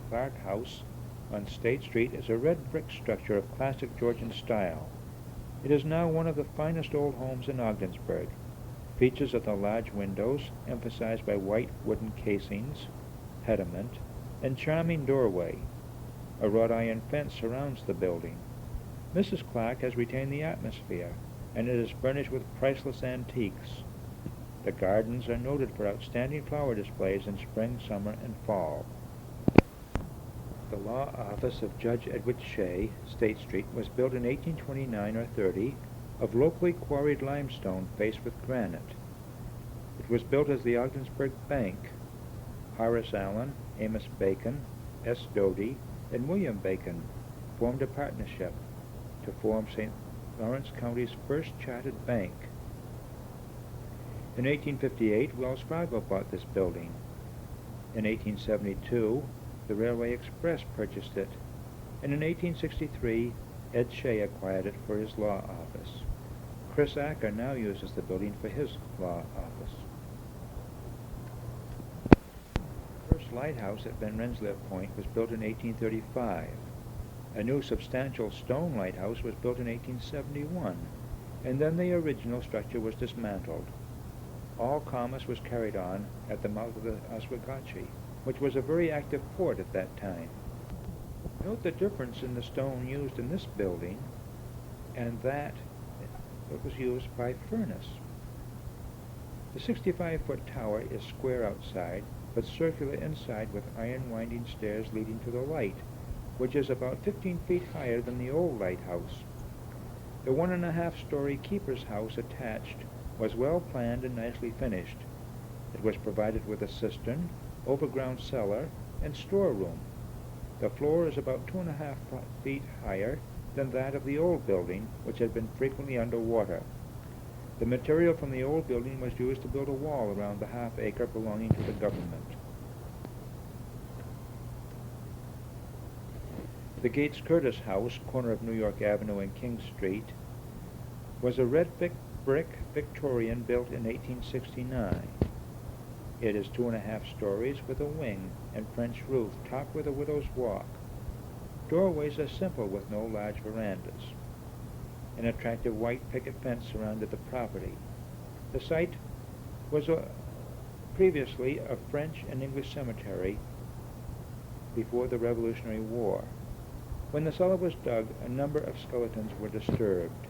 Clark House on State Street is a red brick structure of classic Georgian style. It is now one of the finest old homes in Ogdensburg. Features of the large windows, emphasized by white wooden casings, pediment, and charming doorway. A wrought iron fence surrounds the building. Mrs. Clark has retained the atmosphere, and it is furnished with priceless antiques. The gardens are noted for outstanding flower displays in spring, summer, and fall. The law office of Judge Edward Shea, State Street, was built in 1829 or 30 of locally quarried limestone faced with granite. It was built as the Ogdensburg Bank. Horace Allen, Amos Bacon, S. Doty, and William Bacon formed a partnership to form St. Lawrence County's first chartered bank. In 1858, Wells Fargo bought this building. In 1872, the Railway Express purchased it, and in 1863, Ed Shea acquired it for his law office. Chris Acker now uses the building for his law office. The first lighthouse at Van Rensselaer Point was built in 1835. A new substantial stone lighthouse was built in 1871, and then the original structure was dismantled. All commerce was carried on at the mouth of the Oswegatchie, which was a very active port at that time. Note the difference in the stone used in this building and that was used by furnace. The 65-foot tower is square outside, but circular inside with iron winding stairs leading to the light, which is about 15 feet higher than the old lighthouse. The 1.5-story keeper's house attached was well planned and nicely finished. It was provided with a cistern, overground cellar, and storeroom. The floor is about 2.5 feet higher than that of the old building, which had been frequently underwater. The material from the old building was used to build a wall around the half-acre belonging to the government. The Gates Curtis House, corner of New York Avenue and King Street, was a red brick Victorian built in 1869. It is 2.5 stories with a wing and French roof topped with a widow's walk. Doorways are simple with no large verandas. An attractive white picket fence surrounded the property. The site was previously a French and English cemetery before the Revolutionary War. When the cellar was dug, a number of skeletons were disturbed.